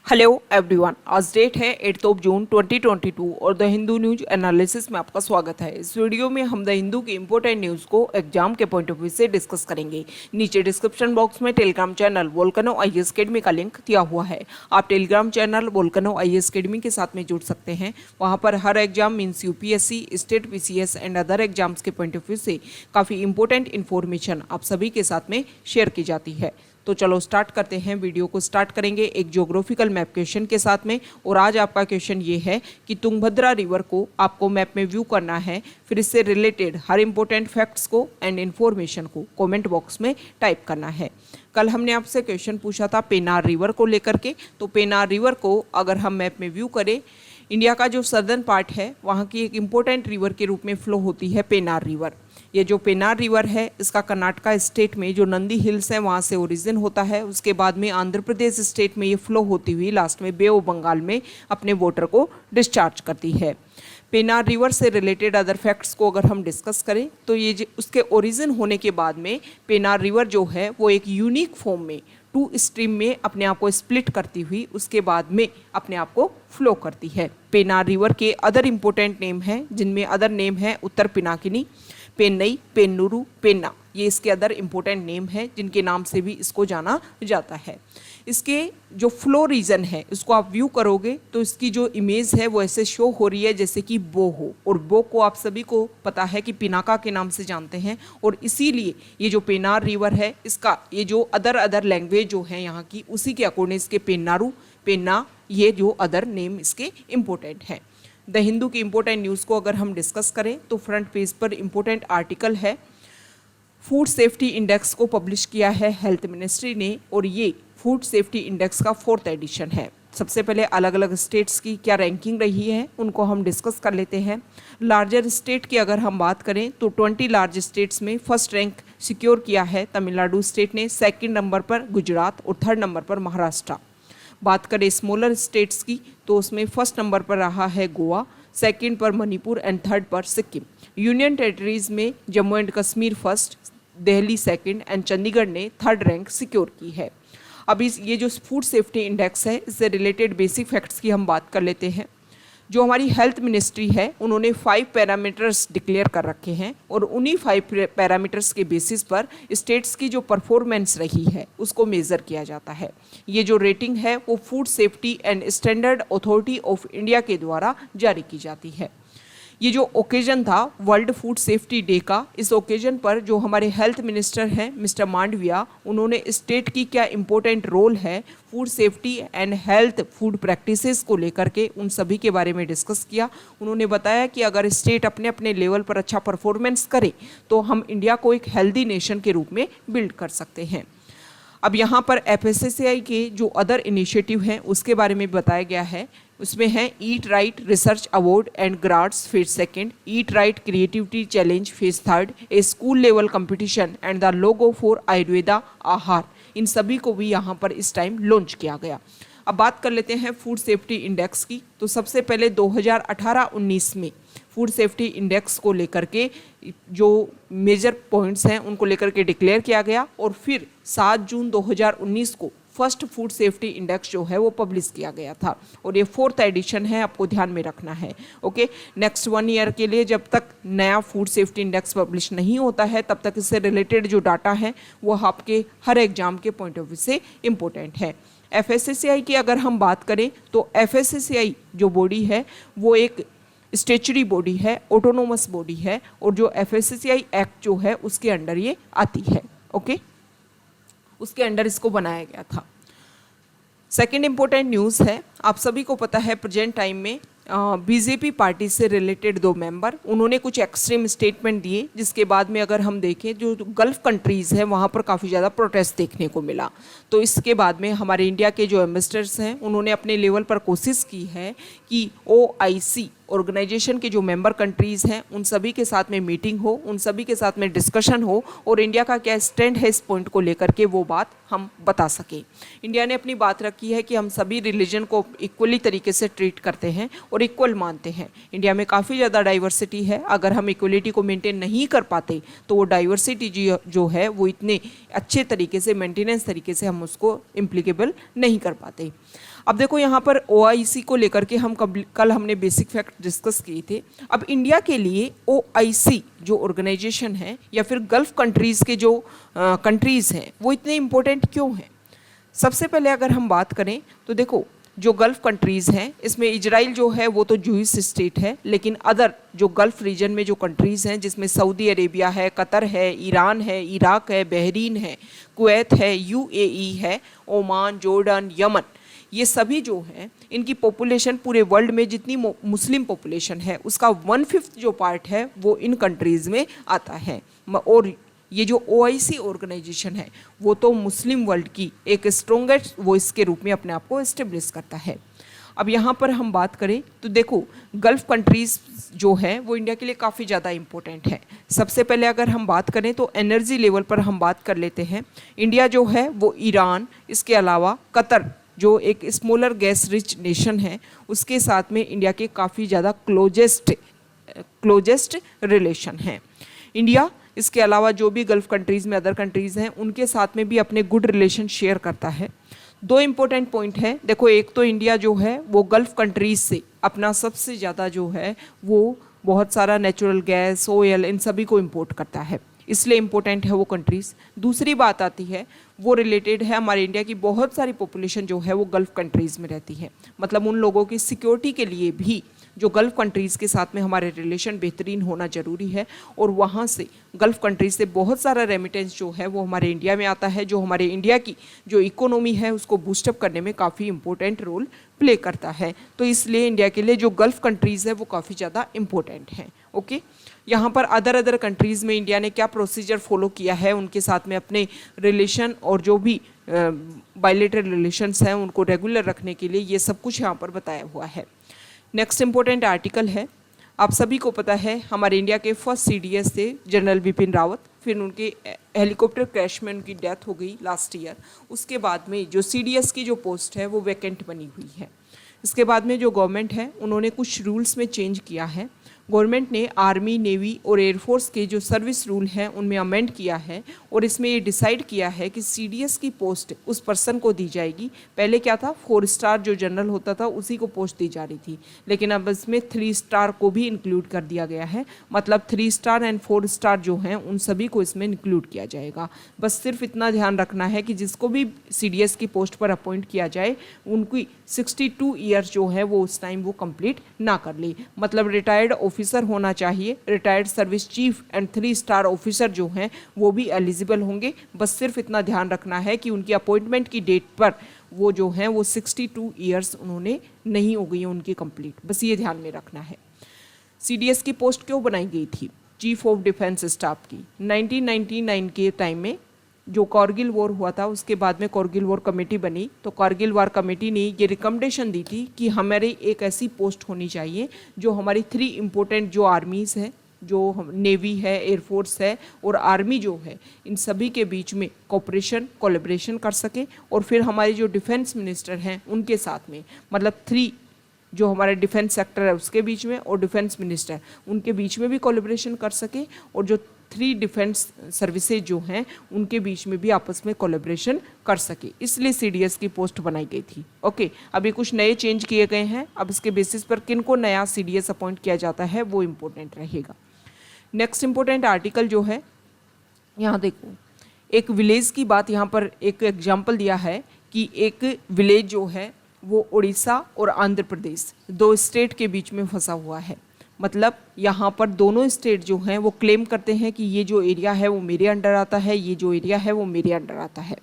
Hello everyone, आज date है 8 जून 2022 और द हिंदू न्यूज एनालिसिस में आपका स्वागत है। इस वीडियो में हम द हिंदू की इंपॉर्टेंट न्यूज़ को एग्जाम के पॉइंट ऑफ व्यू से डिस्कस करेंगे। नीचे डिस्क्रिप्शन बॉक्स में Telegram channel Volcano IAS Academy का लिंक दिया हुआ है। आप Telegram channel Volcano IAS Academy के साथ में जुड़ सकते हैं। वहाँ पर हर exam means UPSC, state PCS and other exams के पॉइंट ऑफ व्यू से काफ़ी इंपॉर्टेंट इन्फॉर्मेशन आप सभी के साथ में शेयर की जाती है। तो चलो स्टार्ट करते हैं। वीडियो को स्टार्ट करेंगे एक ज्योग्राफिकल मैप क्वेश्चन के साथ में। और आज आपका क्वेश्चन ये है कि तुंगभद्रा रिवर को आपको मैप में व्यू करना है, फिर इससे रिलेटेड हर इंपॉर्टेंट फैक्ट्स को एंड इन्फॉर्मेशन को कमेंट बॉक्स में टाइप करना है। कल हमने आपसे क्वेश्चन पूछा था पेनार रिवर को लेकर के। तो पेनार रिवर को अगर हम मैप में व्यू करें, इंडिया का जो सर्दर्न पार्ट है वहाँ की एक इम्पोर्टेंट रिवर के रूप में फ्लो होती है पेनार रिवर। ये जो पेनार रिवर है इसका कर्नाटका स्टेट में जो नंदी हिल्स है वहाँ से ओरिजिन होता है। उसके बाद में आंध्र प्रदेश स्टेट में ये फ्लो होती हुई लास्ट में बे ऑफ बंगाल में अपने वाटर को डिस्चार्ज करती है। पेनार रिवर से रिलेटेड अदर फैक्ट्स को अगर हम डिस्कस करें तो ये उसके ओरिजिन होने के बाद में पेनार रिवर जो है वो एक यूनिक फॉर्म में टू स्ट्रीम में अपने आप को स्प्लिट करती हुई उसके बाद में अपने आप को फ्लो करती है। पेनार रिवर के अदर इम्पोर्टेंट नेम हैं, जिनमें अदर नेम है उत्तर पिनाकिनी, पेन्नई, पेन्नूरू, पेन्ना। ये इसके अदर इम्पोर्टेंट नेम हैं जिनके नाम से भी इसको जाना जाता है। इसके जो फ्लो रीजन है इसको आप व्यू करोगे तो इसकी जो इमेज है वो ऐसे शो हो रही है जैसे कि बो हो। और बो को आप सभी को पता है कि पिनाका के नाम से जानते हैं। और इसीलिए ये जो पेनार रिवर है इसका ये जो अदर लैंग्वेज जो है यहाँ की उसी के अकॉर्डिंग इसके पेन्नारू, पेन्ना, ये जो अदर नेम इसके इम्पोर्टेंट हैं। द हिंदू की इम्पोर्टेंट न्यूज़ को अगर हम डिस्कस करें तो फ्रंट पेज पर इम्पोर्टेंट आर्टिकल है। फूड सेफ्टी इंडेक्स को पब्लिश किया है हेल्थ मिनिस्ट्री ने और ये फूड सेफ्टी इंडेक्स का 4th एडिशन है। सबसे पहले अलग अलग स्टेट्स की क्या रैंकिंग रही है उनको हम डिस्कस कर लेते हैं। लार्जर स्टेट की अगर हम बात करें तो 20 लार्ज स्टेट्स में फर्स्ट रैंक सिक्योर किया है तमिलनाडु स्टेट ने, सेकंड नंबर पर गुजरात और थर्ड नंबर पर महाराष्ट्र। बात करें स्मॉलर स्टेट्स की तो उसमें फर्स्ट नंबर पर रहा है गोवा, सेकंड पर मणिपुर एंड थर्ड पर सिक्किम। यूनियन टेरिटरीज में Jammu and Kashmir first, Delhi second and Chandigarh ने थर्ड रैंक सिक्योर की है। अब ये जो फूड सेफ्टी इंडेक्स है इससे रिलेटेड बेसिक फैक्ट्स की हम बात कर लेते हैं। जो हमारी हेल्थ मिनिस्ट्री है उन्होंने 5 पैरामीटर्स डिक्लेयर कर रखे हैं और उन्हीं 5 पैरामीटर्स के बेसिस पर स्टेट्स की जो परफॉर्मेंस रही है उसको मेज़र किया जाता है। ये जो रेटिंग है वो food safety and standard authority of India के द्वारा जारी की जाती है। ये जो ओकेजन था वर्ल्ड फूड सेफ्टी डे का, इस ओकेजन पर जो हमारे हेल्थ मिनिस्टर हैं मिस्टर मांडविया, उन्होंने स्टेट की क्या इम्पोर्टेंट रोल है food safety and health food practices को लेकर के उन सभी के बारे में डिस्कस किया। उन्होंने बताया कि अगर स्टेट अपने अपने लेवल पर अच्छा परफॉर्मेंस करे तो हम इंडिया को एक हेल्दी नेशन के रूप में बिल्ड कर सकते हैं। अब यहाँ पर FSSAI के जो अदर इनिशिएटिव हैं उसके बारे में बताया गया है। उसमें है eat right research award and grants phase second, eat right creativity challenge phase third, A school level competition and the logo for Ayurveda आहार। इन सभी को भी यहाँ पर इस टाइम लॉन्च किया गया। अब बात कर लेते हैं फूड सेफ्टी इंडेक्स की। तो सबसे पहले 2018-19 में फूड सेफ्टी इंडेक्स को लेकर के जो मेजर पॉइंट्स हैं उनको लेकर के डिक्लेयर किया गया और फिर 7 जून 2019 को फर्स्ट फूड सेफ्टी इंडेक्स जो है वो पब्लिश किया गया था और ये 4th एडिशन है, आपको ध्यान में रखना है। ओके, नेक्स्ट 1 ईयर के लिए जब तक नया फूड सेफ्टी इंडेक्स पब्लिश नहीं होता है तब तक इससे रिलेटेड जो डाटा है वो आपके हर एग्जाम के पॉइंट ऑफ व्यू से इम्पोर्टेंट है। FSSAI की अगर हम बात करें तो FSSAI जो बॉडी है वो एक स्टेचुरी बॉडी है, ऑटोनोमस बॉडी है और जो FSSAI एक्ट जो है उसके अंडर ये आती है। ओके, उसके अंडर इसको बनाया गया था। सेकेंड इंपॉर्टेंट न्यूज़ है, आप सभी को पता है प्रेजेंट टाइम में बीजेपी पार्टी से रिलेटेड 2 मेंबर उन्होंने कुछ एक्सट्रीम स्टेटमेंट दिए, जिसके बाद में अगर हम देखें जो गल्फ कंट्रीज़ हैं वहाँ पर काफ़ी ज़्यादा प्रोटेस्ट देखने को मिला। तो इसके बाद में हमारे इंडिया के जो एम्बेसडर्स हैं उन्होंने अपने लेवल पर कोशिश की है कि OIC ऑर्गेनाइजेशन के जो मेंबर कंट्रीज़ हैं उन सभी के साथ में मीटिंग हो, उन सभी के साथ में डिस्कशन हो और इंडिया का क्या स्टैंड है इस पॉइंट को लेकर के वो बात हम बता सकें। इंडिया ने अपनी बात रखी है कि हम सभी रिलीजन को इक्वली तरीके से ट्रीट करते हैं और इक्वल मानते हैं। इंडिया में काफ़ी ज़्यादा डाइवर्सिटी है, अगर हम इक्वलिटी को मेंटेन नहीं कर पाते तो वो डाइवर्सिटी जो है वो इतने अच्छे तरीके से मेंटेनेंस तरीके से हम उसको इम्प्लीकेबल नहीं कर पाते। अब देखो यहाँ पर OIC को लेकर के हम कल हमने बेसिक फैक्ट डिस्कस किए थे। अब इंडिया के लिए OIC जो ऑर्गेनाइजेशन है या फिर गल्फ कंट्रीज़ के जो कंट्रीज़ हैं वो इतने इम्पोर्टेंट क्यों हैं? सबसे पहले अगर हम बात करें तो देखो जो गल्फ कंट्रीज़ हैं इसमें इजराइल जो है वो तो जूइश स्टेट है, लेकिन अदर जो गल्फ रीजन में जो कंट्रीज़ हैं जिसमें सऊदी अरेबिया है, कतर है, ईरान है, इराक है, बहरीन है, कुवैत है, UAE है, ओमान, जॉर्डन, यमन, ये सभी जो हैं इनकी पॉपुलेशन पूरे वर्ल्ड में जितनी मुस्लिम पॉपुलेशन है उसका 1/5 जो पार्ट है वो इन कंट्रीज़ में आता है। और ये जो OIC ऑर्गेनाइजेशन है वो तो मुस्लिम वर्ल्ड की एक स्ट्रॉन्गेस्ट वॉइस के रूप में अपने आप को एस्टेब्लिश करता है। अब यहाँ पर हम बात करें तो देखो गल्फ कंट्रीज़ जो है वो इंडिया के लिए काफ़ी ज़्यादा इम्पोर्टेंट है। सबसे पहले अगर हम बात करें तो एनर्जी लेवल पर हम बात कर लेते हैं। इंडिया जो है वो ईरान, इसके अलावा कतर जो एक स्मॉलर गैस रिच नेशन है, उसके साथ में इंडिया के काफ़ी ज़्यादा क्लोजेस्ट रिलेशन हैं। इंडिया इसके अलावा जो भी गल्फ कंट्रीज़ में अदर कंट्रीज़ हैं उनके साथ में भी अपने गुड रिलेशन शेयर करता है। दो इम्पोर्टेंट पॉइंट है, देखो एक तो इंडिया जो है वो गल्फ कंट्रीज़ से अपना सबसे ज़्यादा जो है वो बहुत सारा नेचुरल गैस, ऑयल, इन सभी को इम्पोर्ट करता है, इसलिए इम्पोर्टेंट है वो कंट्रीज़। दूसरी बात आती है वो रिलेटेड है हमारे इंडिया की बहुत सारी पॉपुलेशन जो है वो गल्फ कंट्रीज़ में रहती है, मतलब उन लोगों की सिक्योरिटी के लिए भी जो गल्फ कंट्रीज़ के साथ में हमारे रिलेशन बेहतरीन होना ज़रूरी है। और वहाँ से गल्फ कंट्रीज़ से बहुत सारा रेमिटेंस जो है वो हमारे इंडिया में आता है, जो हमारे इंडिया की जो इकोनॉमी है उसको बूस्टअप करने में काफ़ी इंपॉर्टेंट रोल प्ले करता है। तो इसलिए इंडिया के लिए जो गल्फ कंट्रीज़ है वो काफ़ी ज़्यादा इम्पोर्टेंट हैं। ओके, यहाँ पर अदर कंट्रीज़ में इंडिया ने क्या प्रोसीजर फॉलो किया है उनके साथ में अपने रिलेशन और जो भी बायलैटरल रिलेशंस हैं उनको रेगुलर रखने के लिए, ये सब कुछ यहाँ पर बताया हुआ है। नेक्स्ट इम्पोर्टेंट आर्टिकल है, आप सभी को पता है हमारे इंडिया के फर्स्ट CDS थे जनरल बिपिन रावत, फिर उनके हेलीकॉप्टर क्रैश में उनकी डेथ हो गई लास्ट ईयर। उसके बाद में जो CDS की जो पोस्ट है वो वैकेंट बनी हुई है। इसके बाद में जो गवर्नमेंट है उन्होंने कुछ रूल्स में चेंज किया है। गवर्नमेंट ने आर्मी, नेवी और एयरफोर्स के जो सर्विस रूल हैं उनमें अमेंड किया है और इसमें ये डिसाइड किया है कि CDS की पोस्ट उस पर्सन को दी जाएगी। पहले क्या था, 4 स्टार जो जनरल होता था उसी को पोस्ट दी जा रही थी, लेकिन अब इसमें 3 स्टार को भी इंक्लूड कर दिया गया है, मतलब 3 स्टार एंड 4 स्टार जो हैं उन सभी को इसमें इंक्लूड किया जाएगा। बस सिर्फ इतना ध्यान रखना है कि जिसको भी CDS की पोस्ट पर अपॉइंट किया जाए उनकी 62 ईयर्स जो है वो उस टाइम वो कंप्लीट ना कर ले, मतलब रिटायर्ड ऑफिसर होना चाहिए, retired service cheap and 3 star officer जो हैं वो भी एलिजिबल होंगे। बस सिर्फ इतना ध्यान रखना है कि उनकी अपॉइंटमेंट की डेट पर वो जो हैं वो 62 ईयर्स उन्होंने नहीं हो गई है उनकी कंप्लीट, बस ये ध्यान में रखना है। CDS की पोस्ट क्यों बनाई गई थी? चीफ ऑफ डिफेंस स्टाफ की 1999 के टाइम में जो कारगिल वॉर हुआ था उसके बाद में कारगिल वॉर कमेटी बनी, तो कारगिल वॉर कमेटी ने ये रिकमेंडेशन दी थी कि हमारी एक ऐसी पोस्ट होनी चाहिए जो हमारी 3 इम्पोर्टेंट जो आर्मीज़ है, जो नेवी है, एयरफोर्स है और आर्मी जो है, इन सभी के बीच में कोऑपरेशन कोलैबोरेशन कर सके और फिर हमारे जो डिफेंस मिनिस्टर हैं उनके साथ में, मतलब 3 जो हमारा डिफेंस सेक्टर है उसके बीच में और डिफेंस मिनिस्टर उनके बीच में भी कोलैबोरेशन कर सके और जो 3 डिफेंस सर्विसेज जो हैं उनके बीच में भी आपस में कोलैबोरेशन कर सके, इसलिए CDS की पोस्ट बनाई गई थी। ओके, अभी कुछ नए चेंज किए गए हैं, अब इसके बेसिस पर किन को नया CDS अपॉइंट किया जाता है वो इम्पोर्टेंट रहेगा। नेक्स्ट इम्पोर्टेंट आर्टिकल जो है, यहाँ देखो एक विलेज की बात, यहाँ पर एक एग्जाम्पल दिया है कि एक विलेज जो है वो उड़ीसा और आंध्र प्रदेश 2 स्टेट के बीच में फंसा हुआ है, मतलब यहाँ पर दोनों स्टेट जो हैं वो क्लेम करते हैं कि ये जो एरिया है वो मेरे अंडर आता है, ये जो एरिया है वो मेरे अंडर आता है।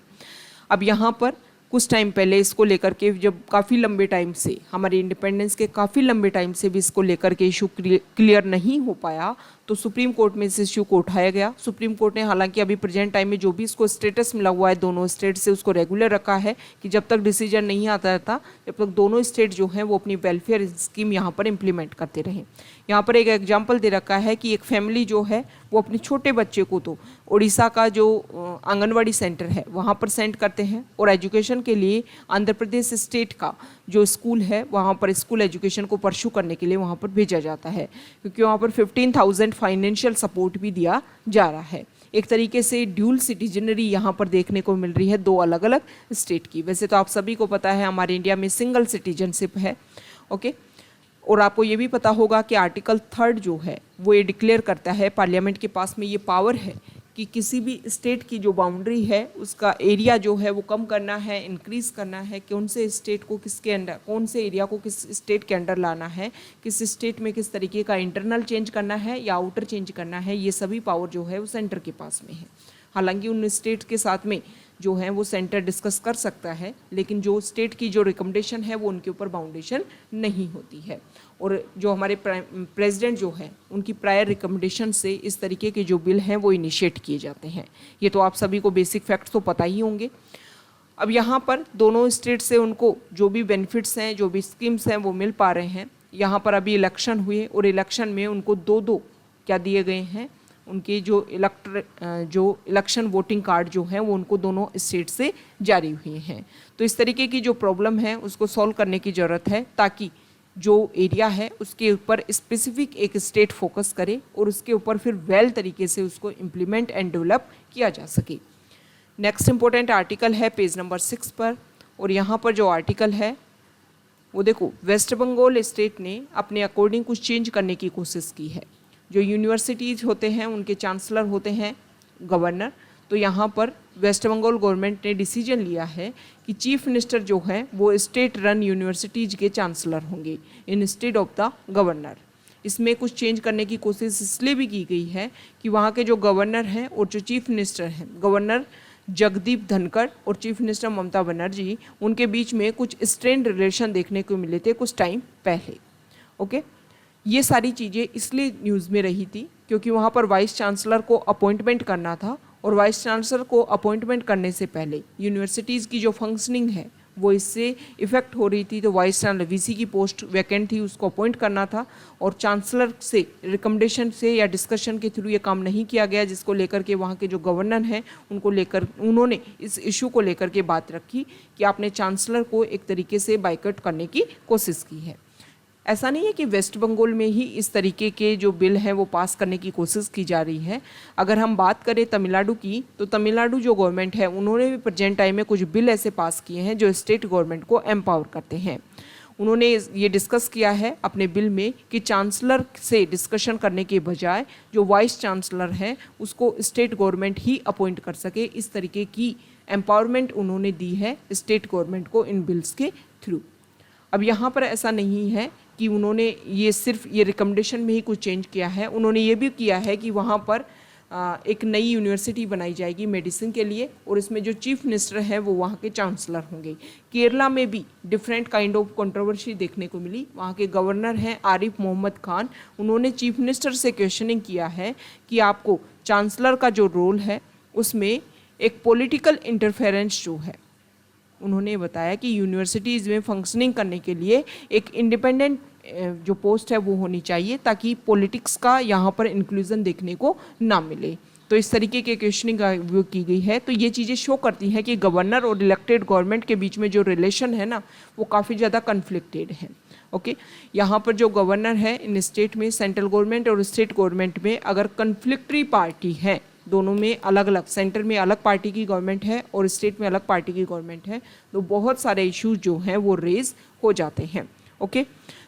अब यहाँ पर कुछ टाइम पहले इसको लेकर के, जब काफ़ी लंबे टाइम से हमारे इंडिपेंडेंस के काफ़ी लंबे टाइम से भी इसको लेकर के इशू क्लियर नहीं हो पाया, तो सुप्रीम कोर्ट में इस इशू को उठाया गया। सुप्रीम कोर्ट ने हालांकि अभी प्रेजेंट टाइम में जो भी इसको स्टेटस मिला हुआ है दोनों स्टेट से उसको रेगुलर रखा है कि जब तक डिसीजन नहीं आता था जब तक दोनों स्टेट जो हैं वो अपनी वेलफेयर स्कीम यहाँ पर इम्प्लीमेंट करते रहें। यहाँ पर एक एग्जाम्पल दे रखा है कि एक फैमिली जो है वो अपने छोटे बच्चे को तो उड़ीसा का जो आंगनवाड़ी सेंटर है वहाँ पर सेंड करते हैं और एजुकेशन के लिए आंध्र प्रदेश स्टेट का जो स्कूल है वहाँ पर स्कूल एजुकेशन को परस्यू करने के लिए वहाँ पर भेजा जाता है, क्योंकि वहाँ पर 15,000 फाइनेंशियल सपोर्ट भी दिया जा रहा है। एक तरीके से ड्यूल सिटीजनरी यहाँ पर देखने को मिल रही है दो अलग अलग स्टेट की। वैसे तो आप सभी को पता है हमारे इंडिया में सिंगल सिटीजनशिप है, ओके। और आपको ये भी पता होगा कि आर्टिकल 3 जो है वो ये डिक्लेयर करता है, पार्लियामेंट के पास में ये पावर है कि किसी भी स्टेट की जो बाउंड्री है उसका एरिया जो है वो कम करना है, इंक्रीज़ करना है, कौन से स्टेट को किसके अंडर, कौन से एरिया को किस स्टेट के अंडर लाना है, किस स्टेट में किस तरीके का इंटरनल चेंज करना है या आउटर चेंज करना है, ये सभी पावर जो है वो सेंटर के पास में है। हालांकि उन स्टेट के साथ में जो है वो सेंटर डिस्कस कर सकता है, लेकिन जो स्टेट की जो रिकमेंडेशन है वो उनके ऊपर बाउंडेशन नहीं होती है। और जो हमारे प्रेसिडेंट जो है उनकी प्रायर रिकमेंडेशन से इस तरीके के जो बिल हैं वो इनिशिएट किए जाते हैं। ये तो आप सभी को बेसिक फैक्ट्स तो पता ही होंगे। अब यहाँ पर दोनों स्टेट से उनको जो भी बेनिफिट्स हैं, जो भी स्कीम्स हैं वो मिल पा रहे हैं। यहाँ पर अभी इलेक्शन हुए और इलेक्शन में उनको दो क्या दिए गए हैं, उनके जो इलेक्शन वोटिंग कार्ड जो हैं वो उनको दोनों स्टेट से जारी हुए हैं। तो इस तरीके की जो प्रॉब्लम है उसको सॉल्व करने की ज़रूरत है, ताकि जो एरिया है उसके ऊपर स्पेसिफिक एक स्टेट फोकस करे और उसके ऊपर फिर वेल तरीके से उसको इम्प्लीमेंट एंड डेवलप किया जा सके। नेक्स्ट इंपॉर्टेंट आर्टिकल है पेज नंबर 6 पर, और यहाँ पर जो आर्टिकल है वो देखो, वेस्ट बंगाल स्टेट ने अपने अकॉर्डिंग कुछ चेंज करने की कोशिश की है। जो यूनिवर्सिटीज़ होते हैं उनके चांसलर होते हैं गवर्नर, तो यहाँ पर वेस्ट बंगाल गवर्नमेंट ने डिसीजन लिया है कि चीफ मिनिस्टर जो है वो स्टेट रन यूनिवर्सिटीज़ के चांसलर होंगे इंस्टेड ऑफ द गवर्नर। इसमें कुछ चेंज करने की कोशिश इसलिए भी की गई है कि वहाँ के जो गवर्नर हैं और जो चीफ मिनिस्टर हैं, गवर्नर जगदीप धनखड़ और चीफ मिनिस्टर ममता बनर्जी, उनके बीच में कुछ स्ट्रेंड रिलेशन देखने को मिले थे कुछ टाइम पहले, ओके। ये सारी चीज़ें इसलिए न्यूज़ में रही थी क्योंकि वहाँ पर वाइस चांसलर को अपॉइंटमेंट करना था, और वाइस चांसलर को अपॉइंटमेंट करने से पहले यूनिवर्सिटीज़ की जो फंक्शनिंग है वो इससे इफ़ेक्ट हो रही थी। तो वाइस चांसलर वीसी की पोस्ट वैकेंट थी, उसको अपॉइंट करना था, और चांसलर से रिकमेंडेशन से या डिस्कशन के थ्रू ये काम नहीं किया गया, जिसको लेकर के वहाँ के जो गवर्नर हैं उनको लेकर उन्होंने इस इशू को लेकर के बात रखी कि आपने चांसलर को एक तरीके से बाइकआउट करने की कोशिश की है। ऐसा नहीं है कि वेस्ट बंगाल में ही इस तरीके के जो बिल हैं वो पास करने की कोशिश की जा रही है। अगर हम बात करें तमिलनाडु की, तो तमिलनाडु जो गवर्नमेंट है उन्होंने भी प्रेजेंट टाइम में कुछ बिल ऐसे पास किए हैं जो स्टेट गवर्नमेंट को एम्पावर करते हैं। उन्होंने ये डिस्कस किया है अपने बिल में कि चांसलर से डिस्कशन करने के बजाय जो वाइस चांसलर है उसको स्टेट गवर्नमेंट ही अपॉइंट कर सके, इस तरीके की एम्पावरमेंट उन्होंने दी है स्टेट गवर्नमेंट को इन बिल्स के थ्रू। अब यहाँ पर ऐसा नहीं है कि उन्होंने ये सिर्फ ये रिकमेंडेशन में ही कुछ चेंज किया है, उन्होंने ये भी किया है कि वहाँ पर एक नई यूनिवर्सिटी बनाई जाएगी मेडिसिन के लिए, और इसमें जो चीफ मिनिस्टर है वो वहाँ के चांसलर होंगे। केरला में भी डिफरेंट काइंड ऑफ कंट्रोवर्सी देखने को मिली। वहाँ के गवर्नर हैं आरिफ मोहम्मद खान, उन्होंने चीफ मिनिस्टर से क्वेश्चनिंग किया है कि आपको चांसलर का जो रोल है उसमें एक पॉलिटिकल इंटरफेरेंस जो है, उन्होंने बताया कि यूनिवर्सिटीज़ में फंक्शनिंग करने के लिए एक इंडिपेंडेंट जो पोस्ट है वो होनी चाहिए, ताकि पॉलिटिक्स का यहाँ पर इंक्लूजन देखने को ना मिले। तो इस तरीके के क्वेश्चनिंग वो की गई है। तो ये चीज़ें शो करती हैं कि गवर्नर और इलेक्टेड गवर्नमेंट के बीच में जो रिलेशन है ना वो काफ़ी ज़्यादा कन्फ्लिक्टेड है, ओके। यहाँ पर जो गवर्नर है इन स्टेट में, सेंट्रल गवर्नमेंट और स्टेट गवर्नमेंट में अगर कन्फ्लिक्टरी पार्टी है, दोनों में अलग अलग, सेंटर में अलग पार्टी की गवर्नमेंट है और स्टेट में अलग पार्टी की गवर्नमेंट है, तो बहुत सारे इश्यूज जो हैं वो रेज हो जाते हैं, ओके।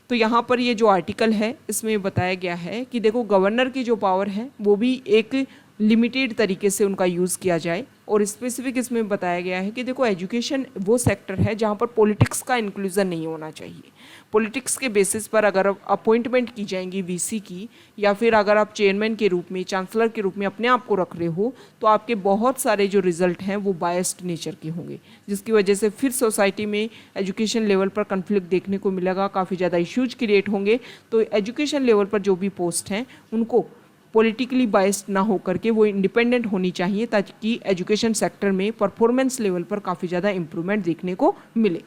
तो यहाँ पर ये जो आर्टिकल है इसमें बताया गया है कि देखो गवर्नर की जो पावर है वो भी एक लिमिटेड तरीके से उनका यूज़ किया जाए, और स्पेसिफिक इसमें बताया गया है कि देखो एजुकेशन वो सेक्टर है जहाँ पर पॉलिटिक्स का इंक्लूजन नहीं होना चाहिए। पॉलिटिक्स के बेसिस पर अगर अपॉइंटमेंट की जाएंगी वीसी की, या फिर अगर आप चेयरमैन के रूप में, चांसलर के रूप में अपने आप को रख रहे हो, तो आपके बहुत सारे जो रिजल्ट हैं वो बायस्ड नेचर के होंगे, जिसकी वजह से फिर सोसाइटी में एजुकेशन लेवल पर कन्फ्लिक्ट देखने को मिलेगा, काफ़ी ज़्यादा इश्यूज क्रिएट होंगे। तो एजुकेशन लेवल पर जो भी पोस्ट हैं उनको पॉलिटिकली बायस्ड ना होकर के वो इंडिपेंडेंट होनी चाहिए, ताकि एजुकेशन सेक्टर में परफॉर्मेंस लेवल पर काफ़ी ज़्यादा इम्प्रूवमेंट देखने को मिले।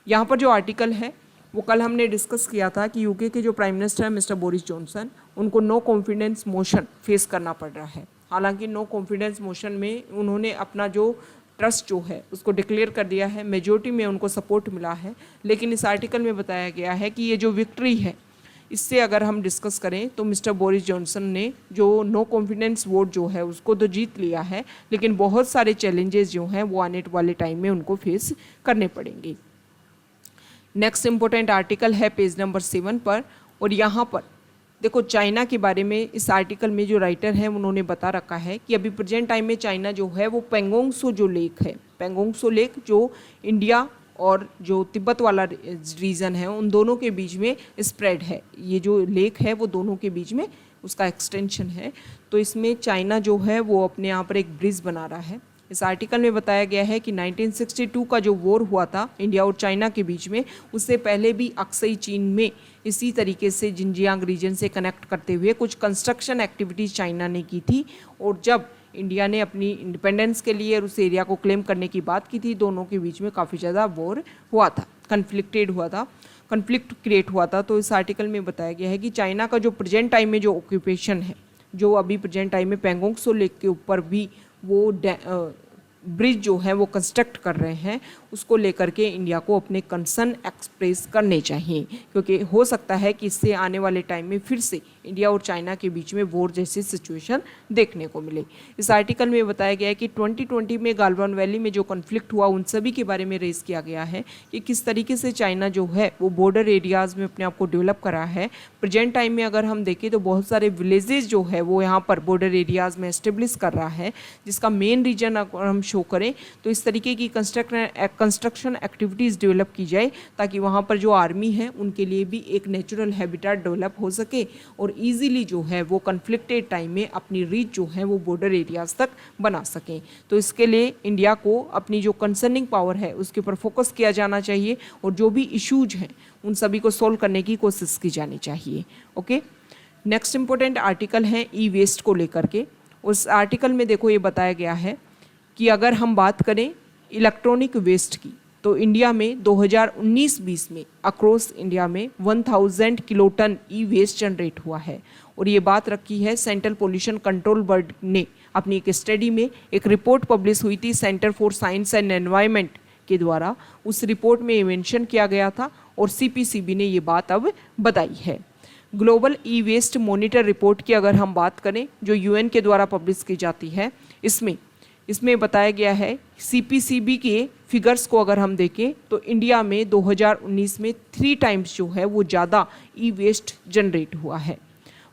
यहाँ पर जो आर्टिकल है वो कल हमने डिस्कस किया था कि यूके के जो प्राइम मिनिस्टर हैं मिस्टर बोरिस जॉनसन, उनको नो कॉन्फिडेंस मोशन फेस करना पड़ रहा है। हालांकि नो कॉन्फिडेंस मोशन में उन्होंने अपना जो ट्रस्ट जो है उसको डिक्लेयर कर दिया है, मेजॉरिटी में उनको सपोर्ट मिला है, लेकिन इस आर्टिकल में बताया गया है कि ये जो विक्ट्री है इससे अगर हम डिस्कस करें तो मिस्टर बोरिस जॉनसन ने जो नो कॉन्फिडेंस वोट जो है उसको तो जीत लिया है, लेकिन बहुत सारे चैलेंजेस जो हैं वो आने वाले टाइम में उनको फेस करने पड़ेंगे। नेक्स्ट इंपॉर्टेंट आर्टिकल है पेज नंबर 7 पर, और यहाँ पर देखो चाइना के बारे में इस आर्टिकल में जो राइटर है उन्होंने बता रखा है कि अभी प्रेजेंट टाइम में चाइना जो है वो पेंगोंग त्सो जो लेक है, पेंगोंग त्सो लेक जो इंडिया और जो तिब्बत वाला रीजन है उन दोनों के बीच में स्प्रेड है। ये जो लेक है वो दोनों के बीच में उसका एक्सटेंशन है। तो इसमें चाइना जो है वो अपने यहाँ पर एक ब्रिज बना रहा है। इस आर्टिकल में बताया गया है कि 1962 का जो वॉर हुआ था इंडिया और चाइना के बीच में, उससे पहले भी अक्सई चीन में इसी तरीके से जिनजियांग रीजन से कनेक्ट करते हुए कुछ कंस्ट्रक्शन एक्टिविटीज़ चाइना ने की थी। और जब इंडिया ने अपनी इंडिपेंडेंस के लिए उस एरिया को क्लेम करने की बात की थी, दोनों के बीच में काफ़ी ज़्यादा वॉर हुआ था, कन्फ्लिक्ट क्रिएट हुआ था। तो इस आर्टिकल में बताया गया है कि चाइना का जो प्रेजेंट टाइम में जो ऑक्यूपेशन है, जो अभी प्रेजेंट टाइम में पेंगोंग त्सो लेक के ऊपर भी वो ब्रिज जो है वो कंस्ट्रक्ट कर रहे हैं, उसको लेकर के इंडिया को अपने कंसर्न एक्सप्रेस करने चाहिए, क्योंकि हो सकता है कि इससे आने वाले टाइम में फिर से इंडिया और चाइना के बीच में वॉर जैसी सिचुएशन देखने को मिले। इस आर्टिकल में बताया गया है कि 2020 में गालवान वैली में जो कॉन्फ्लिक्ट हुआ उन सभी के बारे में रेज किया गया है कि किस तरीके से चाइना जो है वो बॉर्डर एरियाज़ में अपने आप को डेवलप करा है। प्रेजेंट टाइम में अगर हम देखें तो बहुत सारे विलेजेस जो है वो यहाँ पर बॉर्डर एरियाज़ में एस्टेब्लिश कर रहा है, जिसका मेन रीजन अगर हम शो करें तो इस तरीके की कंस्ट्रक्शन एक्टिविटीज़ डेवलप की जाए ताकि वहाँ पर जो आर्मी है उनके लिए भी एक नेचुरल हैबिटेट डेवलप हो सके और इजीली जो है वो कन्फ्लिक्टेड टाइम में अपनी रीच जो है वो बॉर्डर एरियाज़ तक बना सकें। तो इसके लिए इंडिया को अपनी जो कंसर्निंग पावर है उसके ऊपर फोकस किया जाना चाहिए और जो भी इश्यूज हैं उन सभी को सोल्व करने की कोशिश की जानी चाहिए। ओके, नेक्स्ट इंपॉर्टेंट आर्टिकल है ई वेस्ट को लेकर के। उस आर्टिकल में देखो ये बताया गया है कि अगर हम बात करें इलेक्ट्रॉनिक वेस्ट की तो इंडिया में 2019-20 में अक्रॉस इंडिया में 1000 किलोटन ई वेस्ट जनरेट हुआ है। और ये बात रखी है सेंट्रल पोल्यूशन कंट्रोल बोर्ड ने अपनी एक स्टडी में, एक रिपोर्ट पब्लिश हुई थी centre for science and environment के द्वारा। उस रिपोर्ट में मेंशन किया गया था और सीपीसीबी ने ये बात अब बताई है। Global E waste monitor report की अगर हम बात करें जो यूएन के द्वारा पब्लिश की जाती है, इसमें बताया गया है सीपीसीबी के फिगर्स को अगर हम देखें तो इंडिया में 2019 में 3 टाइम्स जो है वो ज़्यादा ई वेस्ट जनरेट हुआ है।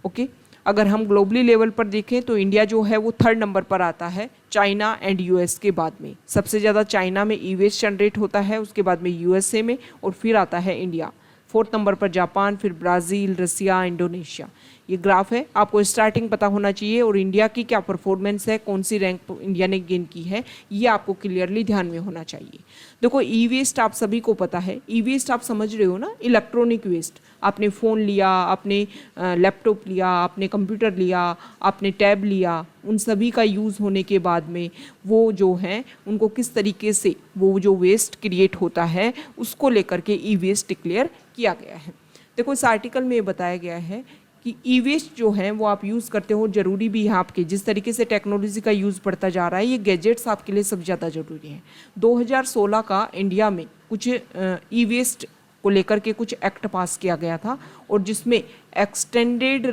ओके, अगर हम ग्लोबली लेवल पर देखें तो इंडिया जो है वो 3rd नंबर पर आता है चाइना एंड यूएस के बाद में। सबसे ज़्यादा चाइना में ई वेस्ट जनरेट होता है, उसके बाद में यूएसए में, और फिर आता है इंडिया। 4th नंबर पर जापान, फिर ब्राज़ील, रसिया, इंडोनेशिया। ये ग्राफ है, आपको स्टार्टिंग पता होना चाहिए और इंडिया की क्या परफॉर्मेंस है, कौन सी रैंक इंडिया ने गेन की है, ये आपको क्लियरली ध्यान में होना चाहिए। देखो ई वेस्ट आप सभी को पता है, ई वेस्ट आप समझ रहे हो ना, इलेक्ट्रॉनिक वेस्ट। आपने फ़ोन लिया, आपने लैपटॉप लिया, आपने कंप्यूटर लिया, आपने टैब लिया, उन सभी का यूज़ होने के बाद में वो जो हैं उनको किस तरीके से वो जो वेस्ट क्रिएट होता है उसको लेकर के ई वेस्ट डिक्लेयर किया गया है। देखो इस आर्टिकल में ये बताया गया है कि ई वेस्ट जो है वो आप यूज़ करते हो, ज़रूरी भी है आपके, जिस तरीके से टेक्नोलॉजी का यूज़ बढ़ता जा रहा है, ये गैजेट्स आपके लिए सब ज़्यादा ज़रूरी हैं। 2016 का इंडिया में कुछ ई वेस्ट को लेकर के कुछ एक्ट पास किया गया था और जिसमें extended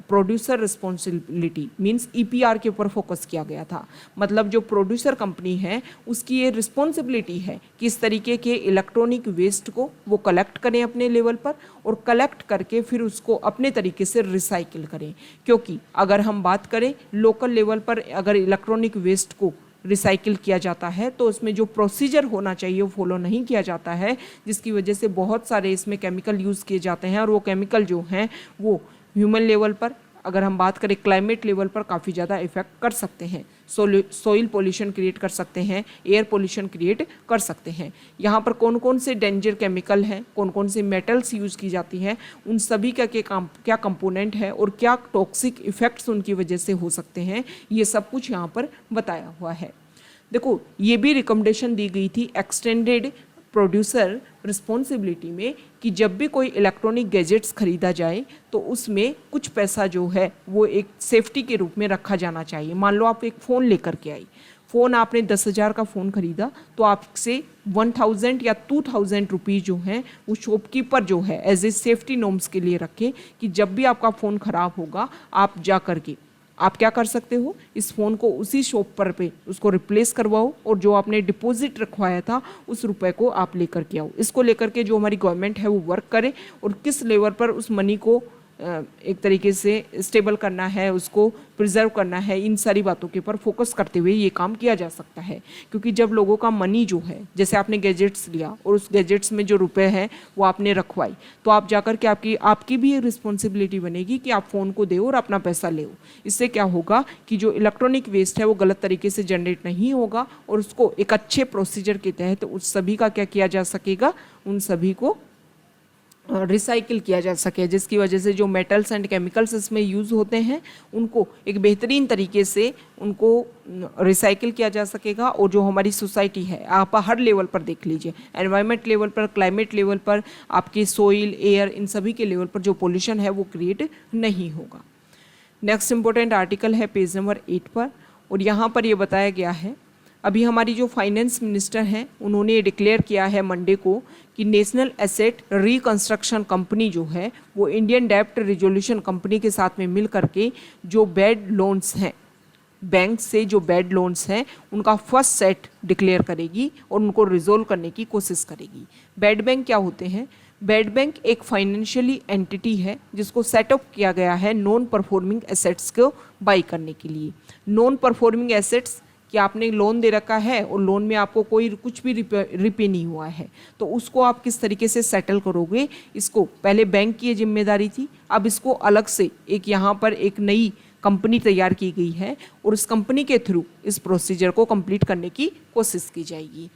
producer responsibility means EPR के ऊपर फोकस किया गया था। मतलब जो प्रोड्यूसर कंपनी है उसकी ये रिस्पॉन्सिबिलिटी है कि इस तरीके के इलेक्ट्रॉनिक वेस्ट को वो कलेक्ट करें अपने लेवल पर और कलेक्ट करके फिर उसको अपने तरीके से रिसाइकिल करें। क्योंकि अगर हम बात करें लोकल लेवल पर अगर इलेक्ट्रॉनिक वेस्ट को रिसाइकिल किया जाता है तो उसमें जो प्रोसीजर होना चाहिए वो फॉलो नहीं किया जाता है, जिसकी वजह से बहुत सारे इसमें केमिकल यूज़ किए जाते हैं और वो केमिकल जो हैं वो ह्यूमन लेवल पर, अगर हम बात करें क्लाइमेट लेवल पर, काफ़ी ज़्यादा इफेक्ट कर सकते हैं। सॉइल पोल्यूशन क्रिएट कर सकते हैं, एयर पोल्यूशन क्रिएट कर सकते हैं। यहाँ पर कौन कौन से डेंजर केमिकल हैं, कौन कौन से मेटल्स यूज़ की जाती हैं, उन सभी का क्या कंपोनेंट है और क्या टॉक्सिक इफ़ेक्ट्स उनकी वजह से हो सकते हैं, ये सब कुछ यहाँ पर बताया हुआ है। देखो ये भी रिकमेंडेशन दी गई थी एक्सटेंडेड प्रोड्यूसर रिस्पॉन्सिबिलिटी में कि जब भी कोई इलेक्ट्रॉनिक गैजेट्स खरीदा जाए तो उसमें कुछ पैसा जो है वो एक सेफ्टी के रूप में रखा जाना चाहिए। मान लो आप एक फ़ोन लेकर के आई, फ़ोन आपने 10,000 का फ़ोन खरीदा तो आपसे 1,000 या 2,000 रुपीज़ जो हैं वो शॉपकीपर जो है एज ए सेफ्टी नॉर्म्स के लिए रखे कि जब भी आपका फ़ोन ख़राब होगा आप जा कर के आप क्या कर सकते हो, इस फ़ोन को उसी शॉप पर पे उसको रिप्लेस करवाओ और जो आपने डिपॉजिट रखवाया था उस रुपए को आप लेकर के आओ। इसको लेकर के जो हमारी गवर्नमेंट है वो वर्क करे और किस लेवल पर उस मनी को एक तरीके से स्टेबल करना है, उसको प्रिजर्व करना है, इन सारी बातों के ऊपर फोकस करते हुए ये काम किया जा सकता है। क्योंकि जब लोगों का मनी जो है, जैसे आपने गैजेट्स लिया और उस गैजेट्स में जो रुपए हैं वो आपने रखवाई, तो आप जाकर के आपकी भी एक रिस्पॉन्सिबिलिटी बनेगी कि आप फ़ोन को दो और अपना पैसा ले। इससे क्या होगा कि जो इलेक्ट्रॉनिक वेस्ट है वो गलत तरीके से जनरेट नहीं होगा और उसको एक अच्छे प्रोसीजर के तहत उस सभी का क्या किया जा सकेगा, उन सभी को रिसाइकिल किया जा सके, जिसकी वजह से जो मेटल्स एंड केमिकल्स इसमें यूज़ होते हैं उनको एक बेहतरीन तरीके से उनको रिसाइकिल किया जा सकेगा। और जो हमारी सोसाइटी है, आप हर लेवल पर देख लीजिए, एनवायरनमेंट लेवल पर, क्लाइमेट लेवल पर, आपकी सोइल, एयर, इन सभी के लेवल पर जो पोल्यूशन है वो क्रिएट नहीं होगा। नेक्स्ट इंपॉर्टेंट आर्टिकल है पेज नंबर 8 पर, और यहाँ पर ये बताया गया है, अभी हमारी जो फाइनेंस मिनिस्टर हैं उन्होंने डिक्लेयर किया है मंडे को कि नेशनल एसेट रिकंस्ट्रक्शन कंपनी जो है वो इंडियन डेब्ट रिजोल्यूशन कंपनी के साथ में मिल करके जो बैड लोन्स हैं, बैंक से जो बैड लोन्स हैं उनका फर्स्ट सेट डिक्लेयर करेगी और उनको रिजोल्व करने की कोशिश करेगी। बैड बैंक क्या होते हैं? बैड बैंक एक फाइनेंशियली एंटिटी है जिसको सेटअप किया गया है नॉन परफॉर्मिंग एसेट्स को बाई करने के लिए। नॉन परफॉर्मिंग एसेट्स कि आपने लोन दे रखा है और लोन में आपको कोई कुछ भी रिपे नहीं हुआ है, तो उसको आप किस तरीके से सेटल करोगे, इसको पहले बैंक की जिम्मेदारी थी, अब इसको अलग से एक यहाँ पर एक नई कंपनी तैयार की गई है और उस कंपनी के थ्रू इस प्रोसीजर को कंप्लीट करने की कोशिश की जाएगी।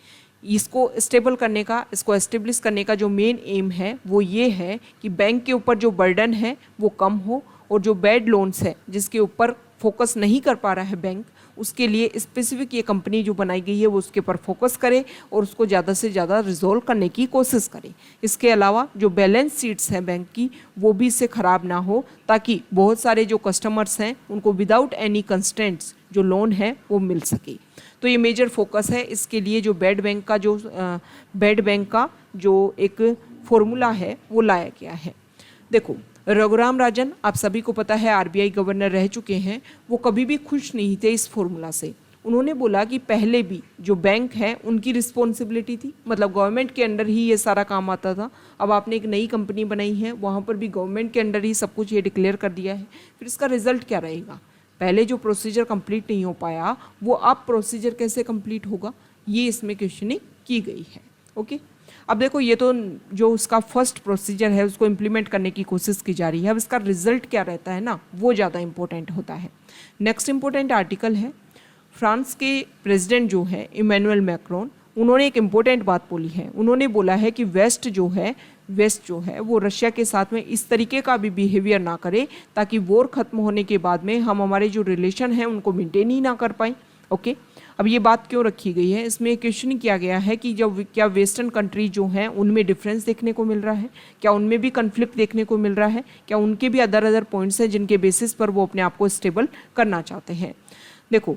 इसको स्टेबल करने का, इसको एस्टेब्लिश करने का जो मेन एम है वो ये है कि बैंक के ऊपर जो बर्डन है वो कम हो और जो बैड लोन्स है जिसके ऊपर फोकस नहीं कर पा रहा है बैंक, उसके लिए स्पेसिफिक ये कंपनी जो बनाई गई है वो उसके ऊपर फोकस करे और उसको ज़्यादा से ज़्यादा रिजोल्व करने की कोशिश करे। इसके अलावा जो बैलेंस शीट्स हैं बैंक की वो भी इससे ख़राब ना हो, ताकि बहुत सारे जो कस्टमर्स हैं उनको विदाउट एनी कंस्टेंट्स जो लोन है वो मिल सके। तो ये मेजर फोकस है। इसके लिए जो बैड बैंक का जो एक फॉर्मूला है वो लाया गया है। देखो, रघुराम राजन, आप सभी को पता है आरबीआई गवर्नर रह चुके हैं, वो कभी भी खुश नहीं थे इस फॉर्मूला से। उन्होंने बोला कि पहले भी जो बैंक है उनकी रिस्पॉन्सिबिलिटी थी, मतलब गवर्नमेंट के अंडर ही ये सारा काम आता था। अब आपने एक नई कंपनी बनाई है, वहाँ पर भी गवर्नमेंट के अंडर ही सब कुछ ये डिक्लेयर कर दिया है, फिर इसका रिजल्ट क्या रहेगा? पहले जो प्रोसीजर कंप्लीट नहीं हो पाया वो अब प्रोसीजर कैसे कंप्लीट होगा, ये इसमें क्वेश्चनिंग की गई है। ओके, अब देखो, ये तो जो उसका फर्स्ट प्रोसीजर है उसको इम्प्लीमेंट करने की कोशिश की जा रही है। अब इसका रिजल्ट क्या रहता है ना, वो ज़्यादा इंपॉर्टेंट होता है। नेक्स्ट इंपॉर्टेंट आर्टिकल है, फ्रांस के प्रेसिडेंट जो है इमैनुअल मैक्रोन, उन्होंने एक इम्पोर्टेंट बात बोली है। उन्होंने बोला है कि वेस्ट जो है वो रशिया के साथ में इस तरीके का भी बिहेवियर ना करे ताकि वॉर खत्म होने के बाद में हम हमारे जो रिलेशन हैं उनको मेंटेन ही ना कर पाएँ। ओके, अब ये बात क्यों रखी गई है, इसमें क्वेश्चन किया गया है कि जब क्या वेस्टर्न कंट्री जो हैं उनमें डिफरेंस देखने को मिल रहा है, क्या उनमें भी कन्फ्लिक्ट देखने को मिल रहा है, क्या उनके भी अदर पॉइंट्स हैं जिनके बेसिस पर वो अपने आप को स्टेबल करना चाहते हैं। देखो,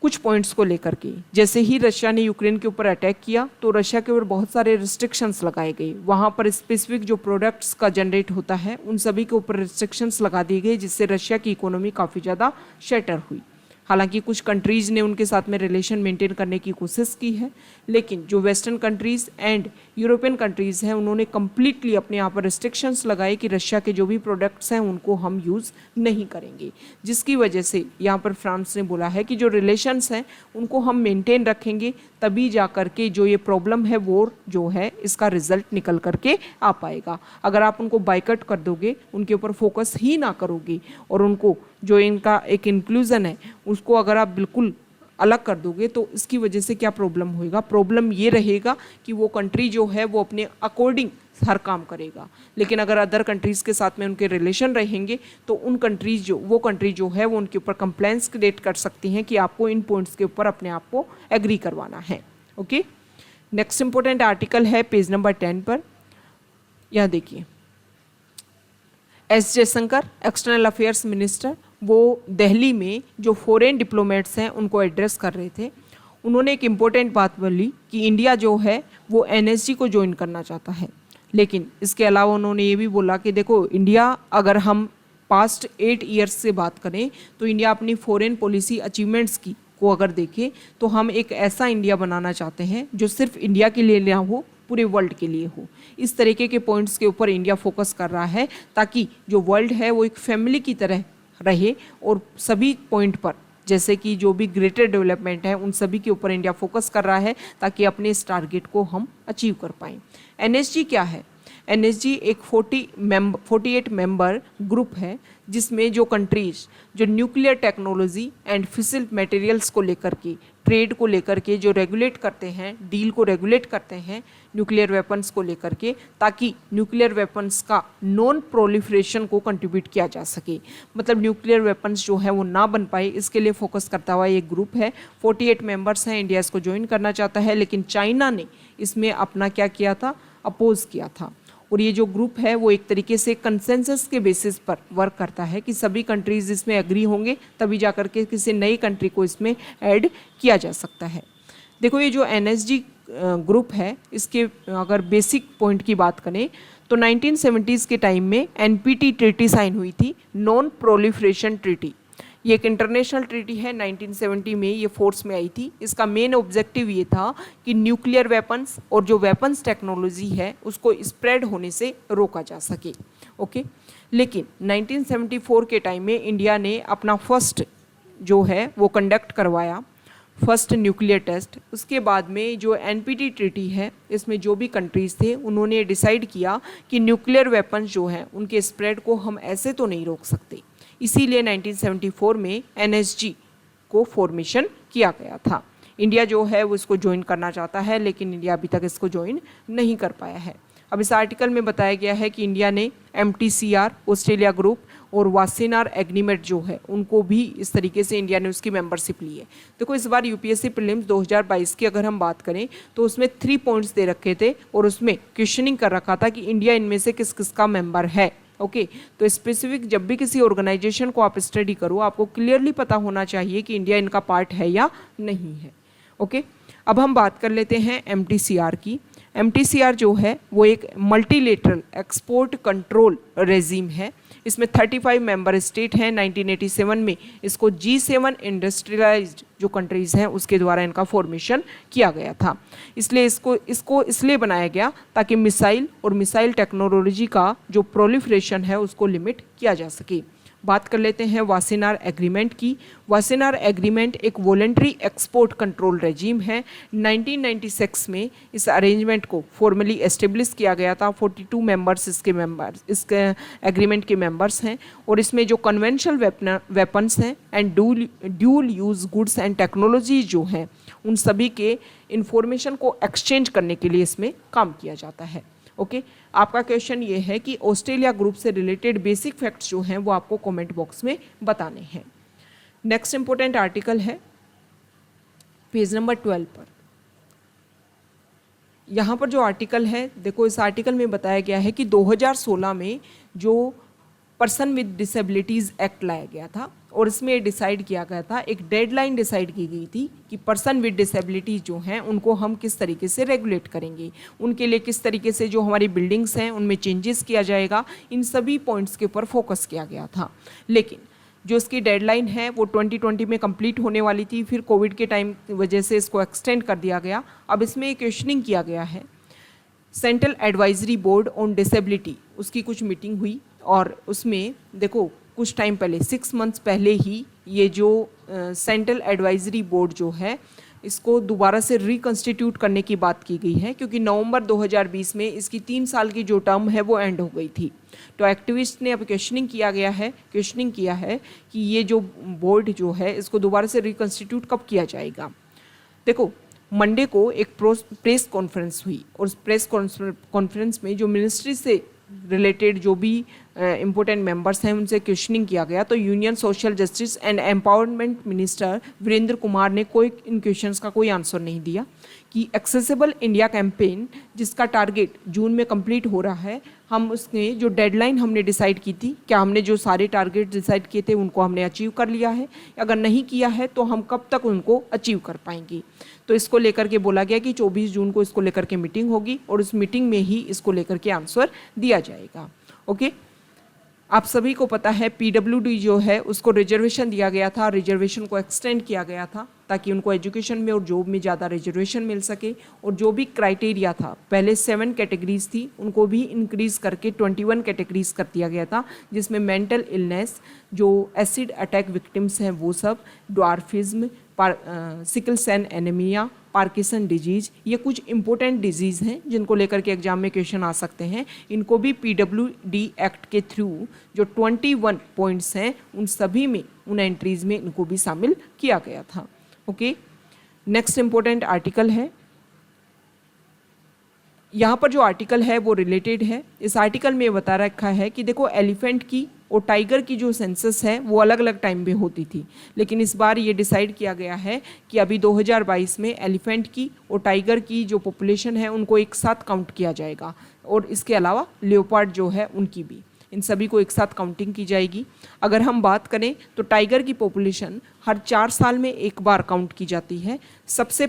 कुछ पॉइंट्स को लेकर के, जैसे ही रशिया ने यूक्रेन के ऊपर अटैक किया तो रशिया के ऊपर बहुत सारे रिस्ट्रिक्शंस लगाए गए। वहाँ पर स्पेसिफिक जो प्रोडक्ट्स का जनरेट होता है उन सभी के ऊपर रिस्ट्रिक्शंस लगा दिए गए, जिससे रशिया की इकोनॉमी काफ़ी ज़्यादा शटर हुई। हालांकि कुछ कंट्रीज़ ने उनके साथ में रिलेशन मेंटेन करने की कोशिश की है, लेकिन जो western countries and European countries हैं उन्होंने कम्प्लीटली अपने यहाँ पर रिस्ट्रिक्शंस लगाए कि रशिया के जो भी प्रोडक्ट्स हैं उनको हम यूज़ नहीं करेंगे, जिसकी वजह से यहाँ पर फ्रांस ने बोला है कि जो रिलेशंस हैं उनको हम मेंटेन रखेंगे, तभी जा कर के जो ये प्रॉब्लम है वॉर जो है इसका रिजल्ट निकल करके आ पाएगा। अगर आप उनको बाइकआउट कर दोगे, उनके ऊपर फोकस ही ना करोगे और उनको जो इनका एक इंक्लूजन है उसको अगर आप बिल्कुल अलग कर दोगे तो इसकी वजह से क्या प्रॉब्लम होएगा? प्रॉब्लम ये रहेगा कि वो कंट्री जो है वो अपने अकॉर्डिंग हर काम करेगा, लेकिन अगर अदर कंट्रीज़ के साथ में उनके रिलेशन रहेंगे तो वो कंट्री जो है वो उनके ऊपर कंप्लेंट्स क्रिएट कर सकती हैं कि आपको इन पॉइंट्स के ऊपर अपने आप को एग्री करवाना है। ओके, नेक्स्ट इंपॉर्टेंट आर्टिकल है पेज नंबर 10 पर। यहाँ देखिए, S Jaishankar external affairs minister, वो दिल्ली में जो फॉरेन डिप्लोमेट्स हैं उनको एड्रेस कर रहे थे। उन्होंने एक इम्पोर्टेंट बात बोली कि इंडिया जो है वो एनएसजी को ज्वाइन करना चाहता है, लेकिन इसके अलावा उन्होंने ये भी बोला कि देखो इंडिया, अगर हम पास्ट 8 ईयर्स से बात करें तो इंडिया अपनी फॉरेन पॉलिसी अचीवमेंट्स की को अगर देखें तो हम एक ऐसा इंडिया बनाना चाहते हैं जो सिर्फ इंडिया के लिए ना हो, पूरे वर्ल्ड के लिए हो। इस तरीके के पॉइंट्स के ऊपर इंडिया फोकस कर रहा है ताकि जो वर्ल्ड है वो एक फैमिली की तरह रहे और सभी पॉइंट पर, जैसे कि जो भी ग्रेटर डेवलपमेंट है उन सभी के ऊपर इंडिया फोकस कर रहा है ताकि अपने इस टारगेट को हम अचीव कर पाएँ। एनएसजी क्या है? एनएसजी एक 48 मेंबर ग्रुप है जिसमें जो कंट्रीज जो न्यूक्लियर टेक्नोलॉजी एंड फिसिल मटेरियल्स को लेकर के, ट्रेड को लेकर के जो रेगुलेट करते हैं, डील को रेगुलेट करते हैं न्यूक्लियर वेपन्स को लेकर के, ताकि न्यूक्लियर वेपन्स का नॉन प्रोलिफरेशन को कंट्रीब्यूट किया जा सके, मतलब न्यूक्लियर वेपन्स जो है वो ना बन पाए, इसके लिए फोकस करता हुआ एक ग्रुप है। 48 मेंबर्स हैं, इंडिया इसको ज्वाइन करना चाहता है, लेकिन चाइना ने इसमें अपना क्या किया था, अपोज किया था। और ये जो ग्रुप है वो एक तरीके से कंसेंसस के बेसिस पर वर्क करता है कि सभी कंट्रीज इसमें एग्री होंगे तभी जाकर के किसी नई कंट्री को इसमें ऐड किया जा सकता है। देखो ये जो एनएसजी ग्रुप है, इसके अगर बेसिक पॉइंट की बात करें तो 1970s के टाइम में एनपीटी ट्रीटी साइन हुई थी, नॉन प्रोलिफरेशन ट्रीटी। ये एक इंटरनेशनल ट्रीटी है, 1970 में ये फोर्स में आई थी। इसका मेन ऑब्जेक्टिव ये था कि न्यूक्लियर वेपन्स और जो वेपन्स टेक्नोलॉजी है उसको स्प्रेड होने से रोका जा सके। ओके, लेकिन 1974 के टाइम में इंडिया ने अपना फर्स्ट जो है वो कंडक्ट करवाया, फर्स्ट न्यूक्लियर टेस्ट। उसके बाद में जो एनपीटी ट्रीटी है इसमें जो भी कंट्रीज़ थे उन्होंने डिसाइड किया कि न्यूक्लियर वेपन्स जो हैं उनके स्प्रेड को हम ऐसे तो नहीं रोक सकते, इसीलिए 1974 में एनएसजी को फॉर्मेशन किया गया था। इंडिया जो है वो इसको ज्वाइन करना चाहता है, लेकिन इंडिया अभी तक इसको ज्वाइन नहीं कर पाया है। अब इस आर्टिकल में बताया गया है कि इंडिया ने MTCR, ऑस्ट्रेलिया ग्रुप और वासेनार एग्रीमेंट जो है उनको भी इस तरीके से इंडिया ने उसकी मेंबरशिप ली है। देखो इस बार यूपीएससी प्रीलिम्स 2022 की अगर हम बात करें तो उसमें 3 पॉइंट्स दे रखे थे और उसमें क्वेश्चनिंग कर रखा था कि इंडिया इनमें से किस किस का मेंबर है। ओके, तो स्पेसिफिक जब भी किसी ऑर्गेनाइजेशन को आप स्टडी करो आपको क्लियरली पता होना चाहिए कि इंडिया इनका पार्ट है या नहीं है। ओके, अब हम बात कर लेते हैं MTCR की। MTCR जो है वो एक मल्टीलेटरल एक्सपोर्ट कंट्रोल रेजिम है। इसमें 35 मेंबर स्टेट हैं। 1987 में इसको G7 इंडस्ट्रियलाइज्ड जो कंट्रीज़ हैं उसके द्वारा इनका फॉर्मेशन किया गया था। इसलिए इसको इसलिए बनाया गया ताकि मिसाइल और मिसाइल टेक्नोलॉजी का जो प्रोलिफरेशन है उसको लिमिट किया जा सके। बात कर लेते हैं वासेनार एग्रीमेंट की। वासेनार एग्रीमेंट एक वॉलेंट्री एक्सपोर्ट कंट्रोल रेजिम है। 1996 में इस अरेंजमेंट को फॉर्मली एस्टेब्लिश किया गया था। 42 मेंबर्स इसके एग्रीमेंट के मेंबर्स हैं और इसमें जो कन्वेंशनल वेपन्स हैं and dual use goods and technology जो हैं उन सभी के इंफॉर्मेशन को एक्सचेंज करने के लिए इसमें काम किया जाता है। ओके, आपका क्वेश्चन ये है कि ऑस्ट्रेलिया ग्रुप से रिलेटेड बेसिक फैक्ट्स जो हैं वो आपको कमेंट बॉक्स में बताने हैं। नेक्स्ट इंपॉर्टेंट आर्टिकल है पेज नंबर 12 पर। यहाँ पर जो आर्टिकल है, देखो इस आर्टिकल में बताया गया है कि 2016 में जो पर्सन विद डिसेबिलिटीज़ एक्ट लाया गया था और इसमें ये डिसाइड किया गया था, एक डेडलाइन डिसाइड की गई थी कि पर्सन विद डिसेबिलिटीज़ जो हैं उनको हम किस तरीके से रेगुलेट करेंगे, उनके लिए किस तरीके से जो हमारी बिल्डिंग्स हैं उनमें चेंजेस किया जाएगा। इन सभी पॉइंट्स के ऊपर फोकस किया गया था, लेकिन जो इसकी डेडलाइन है वो 2020 में कंप्लीट होने वाली थी। फिर कोविड के टाइम की वजह से इसको एक्सटेंड कर दिया गया। अब इसमें क्वेश्चनिंग किया गया है। Central advisory board on disability उसकी कुछ मीटिंग हुई और उसमें देखो कुछ टाइम पहले 6 मंथ्स पहले ही ये जो सेंट्रल एडवाइजरी बोर्ड जो है इसको दोबारा से रिकन्स्टिट्यूट करने की बात की गई है, क्योंकि नवंबर 2020 में इसकी 3 साल की जो टर्म है वो एंड हो गई थी। तो एक्टिविस्ट ने अब क्वेश्चनिंग किया है कि ये जो बोर्ड जो है इसको दोबारा से रिकन्स्टिट्यूट कब किया जाएगा। देखो मंडे को एक प्रेस कॉन्फ्रेंस हुई और उस प्रेस कॉन्फ्रेंस में जो मिनिस्ट्री से रिलेटेड जो भी इम्पोर्टेंट मेंबर्स हैं उनसे क्वेश्चनिंग किया गया, तो union social justice and empowerment minister Virendra Kumar ने कोई इन क्वेश्चंस का कोई आंसर नहीं दिया कि एक्सेसिबल इंडिया कैंपेन जिसका टारगेट जून में कंप्लीट हो रहा है, हम उसने जो डेडलाइन हमने डिसाइड की थी, क्या हमने जो सारे टारगेट डिसाइड किए थे उनको हमने अचीव कर लिया है, अगर नहीं किया है तो हम कब तक उनको अचीव कर पाएंगे। तो इसको लेकर के बोला गया कि 24 जून को इसको लेकर के मीटिंग होगी और उस मीटिंग में ही इसको लेकर के आंसर दिया जाएगा। ओके, आप सभी को पता है पीडब्ल्यूडी जो है उसको रिजर्वेशन दिया गया था, रिजर्वेशन को एक्सटेंड किया गया था ताकि उनको एजुकेशन में और जॉब में ज़्यादा रिजर्वेशन मिल सके, और जो भी क्राइटेरिया था, पहले 7 कैटेगरीज थी उनको भी इंक्रीज करके 21 कैटेगरीज कर दिया गया था, जिसमें मेंटल इलनेस, जो एसिड अटैक विक्टिम्स हैं वो सब, dwarfism, sickle cell anemia, Parkinson disease, ये कुछ इंपॉर्टेंट डिजीज़ हैं जिनको लेकर के एग्जाम में क्वेश्चन आ सकते हैं। इनको भी पीडब्ल्यूडी एक्ट के थ्रू जो 21 पॉइंट्स हैं उन सभी में, उन एंट्रीज में इनको भी शामिल किया गया था। ओके, नेक्स्ट इंपॉर्टेंट आर्टिकल है, यहाँ पर जो आर्टिकल है वो रिलेटेड है। इस आर्टिकल में बता रखा है कि देखो एलिफेंट की और टाइगर की जो सेंसस है वो अलग अलग टाइम में होती थी, लेकिन इस बार ये डिसाइड किया गया है कि अभी 2022 में एलिफेंट की और टाइगर की जो पॉपुलेशन है उनको एक साथ काउंट किया जाएगा, और इसके अलावा लियोपार्ड जो है उनकी भी, इन सभी को एक साथ काउंटिंग की जाएगी। अगर हम बात करें तो टाइगर की पॉपुलेशन हर 4 साल में एक बार काउंट की जाती है। सबसे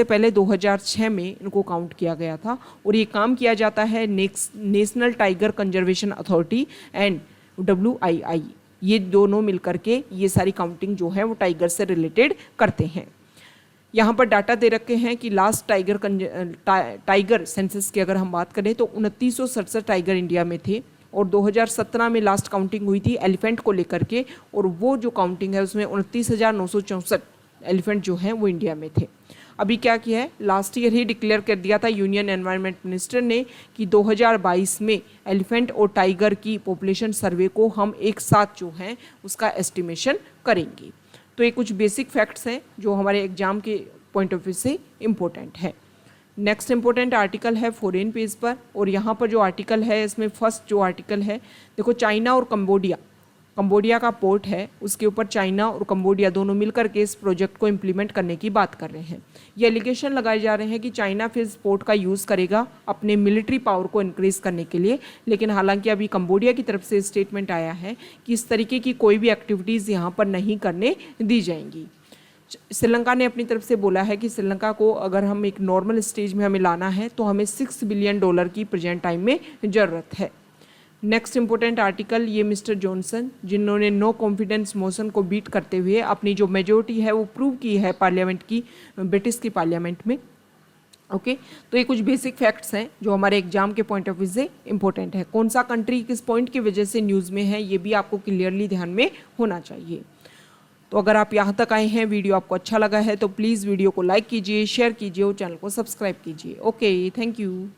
पहले 2006 में इनको काउंट किया गया था, और ये काम किया जाता है national tiger conservation authority and WII, ये दोनों मिलकर के ये सारी काउंटिंग जो है वो टाइगर से रिलेटेड करते हैं। यहाँ पर डाटा दे रखे हैं कि लास्ट टाइगर सेंसस की अगर हम बात करें तो 2967 टाइगर इंडिया में थे, और 2017 में लास्ट काउंटिंग हुई थी एलिफेंट को लेकर के, और वो जो काउंटिंग है उसमें 29,964 एलिफेंट जो हैं वो इंडिया में थे। अभी क्या किया है, लास्ट ईयर ही डिक्लेयर कर दिया था यूनियन एनवायरनमेंट मिनिस्टर ने कि 2022 में एलिफेंट और टाइगर की पॉपुलेशन सर्वे को हम एक साथ जो है उसका एस्टिमेशन करेंगे। तो ये कुछ बेसिक फैक्ट्स हैं जो हमारे एग्जाम के पॉइंट ऑफ व्यू से इम्पोर्टेंट है। नेक्स्ट इंपॉर्टेंट आर्टिकल है फॉरेन पेज पर, और यहाँ पर जो आर्टिकल है इसमें फर्स्ट जो आर्टिकल है, देखो चाइना और कंबोडिया का पोर्ट है, उसके ऊपर चाइना और कंबोडिया दोनों मिलकर के इस प्रोजेक्ट को इम्प्लीमेंट करने की बात कर रहे हैं। ये एलिगेशन लगाए जा रहे हैं कि चाइना फिर इस पोर्ट का यूज़ करेगा अपने मिलिट्री पावर को इंक्रीज करने के लिए, लेकिन हालांकि अभी कंबोडिया की तरफ से स्टेटमेंट आया है कि इस तरीके की कोई भी एक्टिविटीज़ यहाँ पर नहीं करने दी जाएंगी। श्रीलंका ने अपनी तरफ से बोला है कि श्रीलंका को अगर हम एक नॉर्मल स्टेज में हमें लाना है तो हमें $6 बिलियन की प्रेजेंट टाइम में ज़रूरत है। नेक्स्ट इंपॉर्टेंट आर्टिकल, ये मिस्टर जॉनसन जिन्होंने नो कॉन्फिडेंस मोशन को बीट करते हुए अपनी जो मेजोरिटी है वो प्रूव की है पार्लियामेंट की, ब्रिटिश की पार्लियामेंट में। ओके, तो ये कुछ बेसिक फैक्ट्स हैं जो हमारे एग्जाम के पॉइंट ऑफ व्यू से इंपॉर्टेंट है। कौन सा कंट्री किस पॉइंट की वजह से न्यूज़ में है ये भी आपको क्लियरली ध्यान में होना चाहिए। तो अगर आप यहाँ तक आए हैं, वीडियो आपको अच्छा लगा है तो प्लीज़ वीडियो को लाइक कीजिए, शेयर कीजिए और चैनल को सब्सक्राइब कीजिए। Okay, thank you.